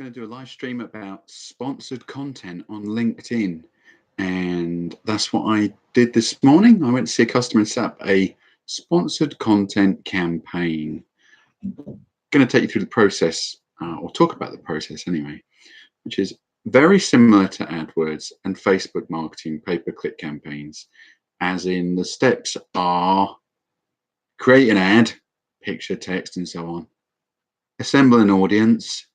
Going to do a live stream about sponsored content on LinkedIn. And that's what I did this morning. I went to see a customer and set up a sponsored content campaign. Going to take you through the process, or talk about the process anyway, which is very similar to AdWords and Facebook marketing pay-per-click campaigns, as in the steps are create an ad, picture, text, and so on, assemble an audience,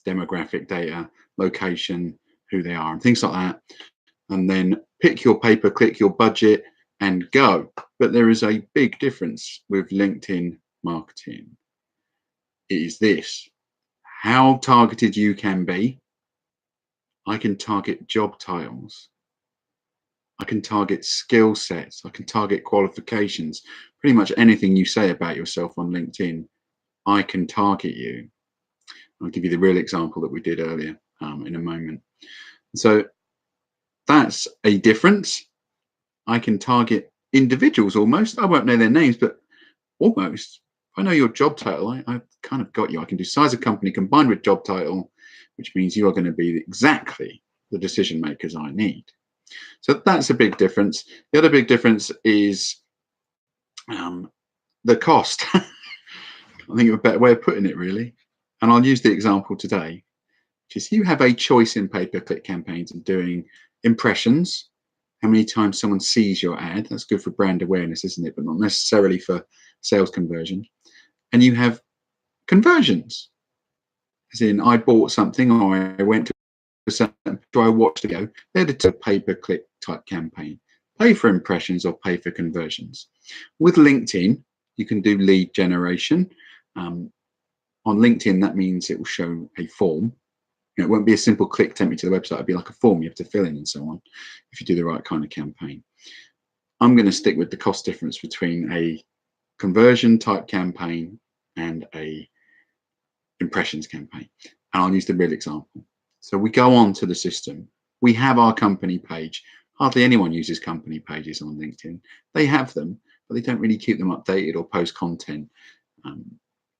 demographic data, location, who they are, and things like that. And then pick your pay-per-click, your budget, and go. But there is a big difference with LinkedIn marketing. It is this: how targeted you can be. I can target job titles. I can target skill sets. I can target qualifications. Pretty much anything you say about yourself on LinkedIn, I can target you. I'll give you the real example that we did earlier in a moment. So that's a difference. I can target individuals almost. I won't know their names, but almost. If I know your job title, I kind of got you. I can do size of company combined with job title, which means you are going to be exactly the decision makers I need. So that's a big difference. The other big difference is the cost. I think of a better way of putting it, really. And I'll use the example today, which is you have a choice in pay-per-click campaigns of doing impressions, how many times someone sees your ad. That's good for brand awareness, isn't it? But not necessarily for sales conversion. And you have conversions, as in I bought something or I went to a certain, or I watched a video. They're the two pay-per-click type campaign. Pay for impressions or pay for conversions. With LinkedIn, you can do lead generation. On LinkedIn, that means it will show a form. It won't be a simple click, take me to the website. It'll be like a form you have to fill in and so on, if you do the right kind of campaign. I'm going to stick with the cost difference between a conversion type campaign and a impressions campaign. And I'll use the real example. So we go on to the system. We have our company page. Hardly anyone uses company pages on LinkedIn. They have them, but they don't really keep them updated or post content.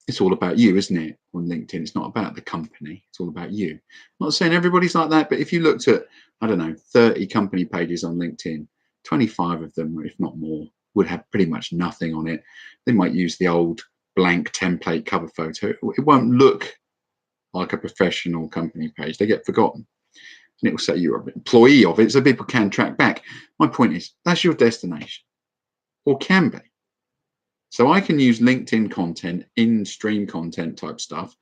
It's all about you, isn't it? On LinkedIn, it's not about the company. It's all about you. I'm not saying everybody's like that, but if you looked at, I don't know, 30 company pages on LinkedIn, 25 of them, if not more, would have pretty much nothing on it. They might use the old blank template cover photo. It won't look like a professional company page. They get forgotten. And it will say you're an employee of it, so people can track back. My point is, that's your destination, or can be. So I can use LinkedIn content, in-stream content type stuff,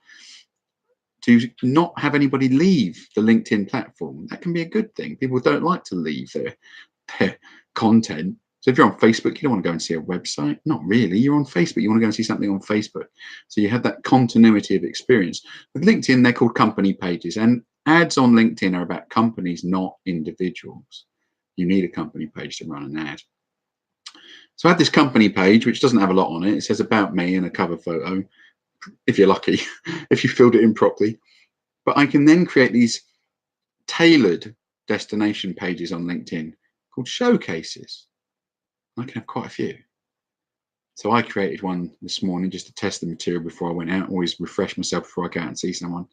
to not have anybody leave the LinkedIn platform. That can be a good thing. People don't like to leave their content. So if you're on Facebook, you don't want to go and see a website. Not really. You're on Facebook. You want to go and see something on Facebook. So you have that continuity of experience. With LinkedIn, they're called company pages. And ads on LinkedIn are about companies, not individuals. You need a company page to run an ad. So I had this company page, which doesn't have a lot on it. It says about me and a cover photo, if you're lucky, if you filled it in properly. But I can then create these tailored destination pages on LinkedIn called showcases. I can have quite a few. So I created one this morning just to test the material before I went out. Always refresh myself before I go out and see someone.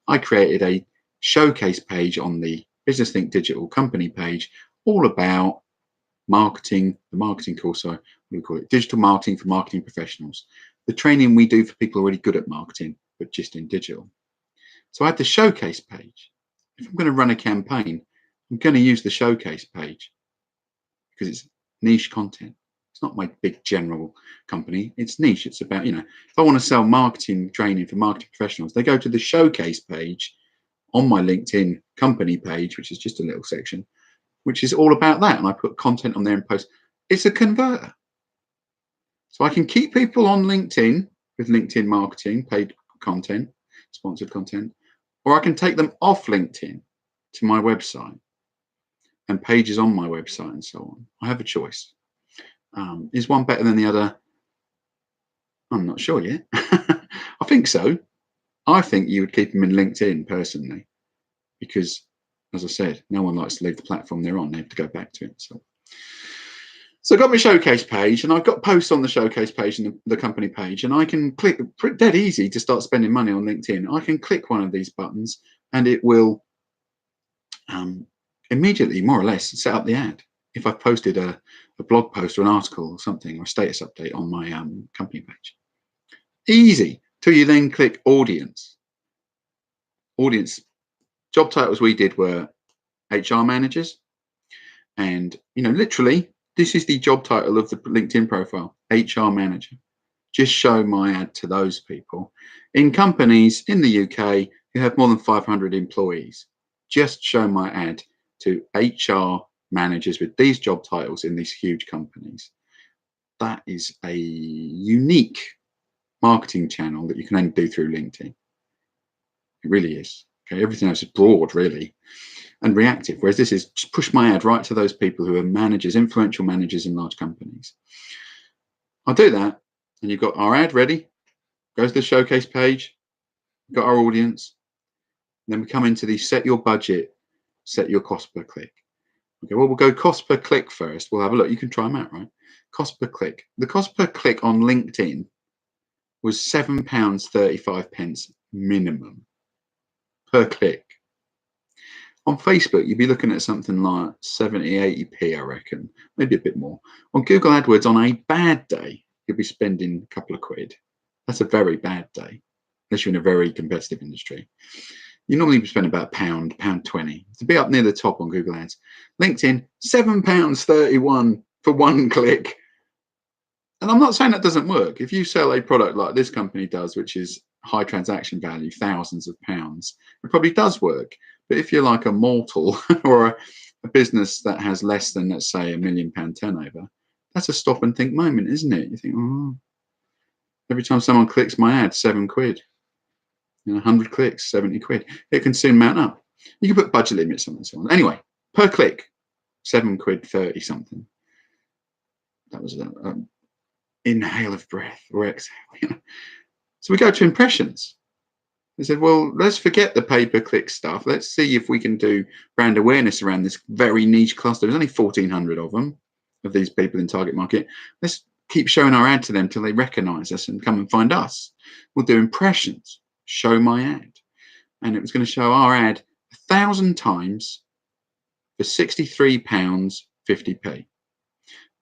I created a showcase page on the Business Think Digital company page, all about marketing, the marketing course, so we call it digital marketing for marketing professionals. The training we do for people already good at marketing, but just in digital. So I had the showcase page. If I'm going to run a campaign, I'm going to use the showcase page because it's niche content. It's not my big general company. It's niche. It's about, if I want to sell marketing training for marketing professionals, they go to the showcase page on my LinkedIn company page, which is just a little section, which is all about that. And I put content on there and post. It's a converter. So I can keep people on LinkedIn with LinkedIn marketing, paid content, sponsored content, or I can take them off LinkedIn to my website and pages on my website and so on. I have a choice. Is one better than the other? I'm not sure yet. I think so. I think you would keep them in LinkedIn personally, because, as I said, no one likes to leave the platform they're on. They have to go back to it. So So I've got my showcase page, and I've got posts on the showcase page and the company page, and I can click, dead easy to start spending money on LinkedIn. I can click one of these buttons and it will immediately, more or less, set up the ad. If I've posted a blog post or an article or something, or a status update on my company page. Easy, till you then click audience. Audience job titles we did were HR managers. And, you know, literally, this is the job title of the LinkedIn profile, HR manager. Just show my ad to those people. In companies in the UK who have more than 500 employees, just show my ad to HR managers with these job titles in these huge companies. That is a unique marketing channel that you can only do through LinkedIn. It really is. Okay, everything else is broad, really, and reactive, whereas this is just push my ad right to those people who are managers, influential managers in large companies. I'll do that, and you've got our ad ready. Goes to the showcase page, got our audience. Then we come into the set your budget, set your cost per click. Okay, well, we'll go cost per click first. We'll have a look. You can try them out, right? Cost per click. The cost per click on LinkedIn was £7.35 minimum per click. On Facebook, you'd be looking at something like 70, 80p, I reckon, maybe a bit more. On Google AdWords, on a bad day, you'll be spending a couple of quid. That's a very bad day, unless you're in a very competitive industry. You normally spend about £1.20 to be up near the top on Google Ads. LinkedIn, £7.31 for one click. And I'm not saying that doesn't work. If you sell a product like this company does, which is high transaction value, thousands of pounds, it probably does work. But if you're like a mortal or a business that has less than, let's say, £1 million turnover, that's a stop and think moment, isn't it? You think, oh, every time someone clicks my ad, 7 quid. 100 clicks, 70 quid. It can soon mount up. You can put budget limits on and so on. Anyway, per click, 7 quid, 30 something. That was an inhale of breath or exhale. So we go to impressions. I said, well, let's forget the pay-per-click stuff. Let's see if we can do brand awareness around this very niche cluster. There's only 1,400 of them, of these people in target market. Let's keep showing our ad to them till they recognize us and come and find us. We'll do impressions, show my ad. And it was going to show our ad 1,000 times for £63.50.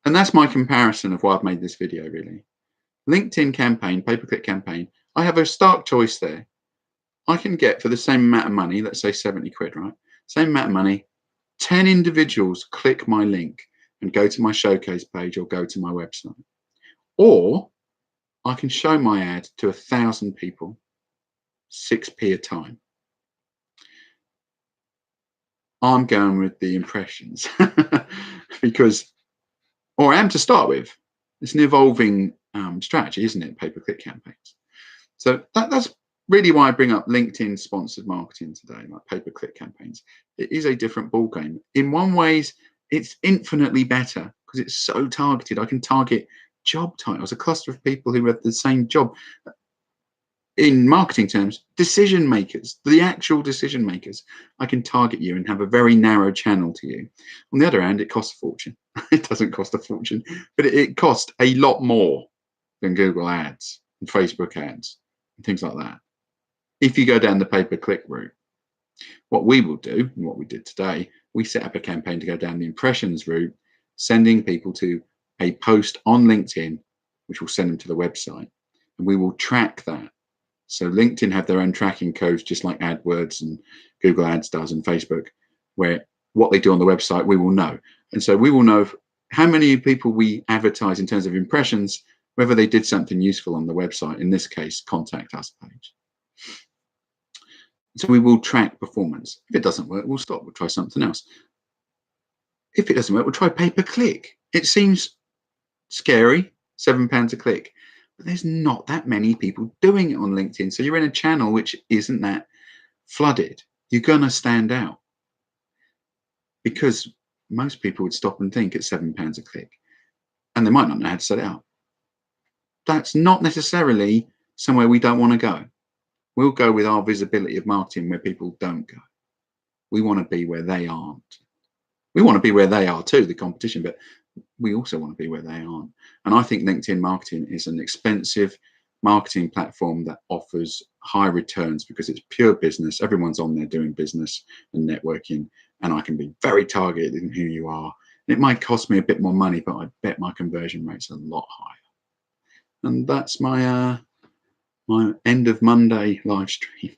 And that's my comparison of why I've made this video, really. LinkedIn campaign, pay-per-click campaign, I have a stark choice there. I can get, for the same amount of money, let's say 70 quid, right? Same amount of money, 10 individuals click my link and go to my showcase page or go to my website. Or I can show my ad to 1,000 people, 6p a time. I'm going with the impressions because, or I am to start with. It's an evolving strategy, isn't it? Pay-per-click campaigns. So that's really why I bring up LinkedIn sponsored marketing today, like pay-per-click campaigns. It is a different ballgame. In one ways, it's infinitely better because it's so targeted. I can target job titles, a cluster of people who have the same job. In marketing terms, decision makers, the actual decision makers, I can target you and have a very narrow channel to you. On the other hand, it costs a fortune. It doesn't cost a fortune, but it costs a lot more than Google ads and Facebook ads and things like that. If you go down the pay-per-click route, what we will do, and what we did today, we set up a campaign to go down the impressions route, sending people to a post on LinkedIn, which will send them to the website, and we will track that. So LinkedIn have their own tracking codes, just like AdWords and Google Ads does and Facebook, where what they do on the website, we will know. And so we will know how many people we advertise in terms of impressions, whether they did something useful on the website, in this case, contact us page. So we will track performance. If it doesn't work, we'll stop. We'll try something else. If it doesn't work, we'll try pay-per-click. It seems scary, £7 a click. But there's not that many people doing it on LinkedIn. So you're in a channel which isn't that flooded. You're going to stand out because most people would stop and think it's £7 a click and they might not know how to set it up. That's not necessarily somewhere we don't want to go. We'll go with our visibility of marketing where people don't go. We want to be where they aren't. We want to be where they are too, the competition, but we also want to be where they aren't. And I think LinkedIn marketing is an expensive marketing platform that offers high returns because it's pure business. Everyone's on there doing business and networking, and I can be very targeted in who you are. It might cost me a bit more money, but I bet my conversion rate's a lot higher. And that's my my end of Monday live stream.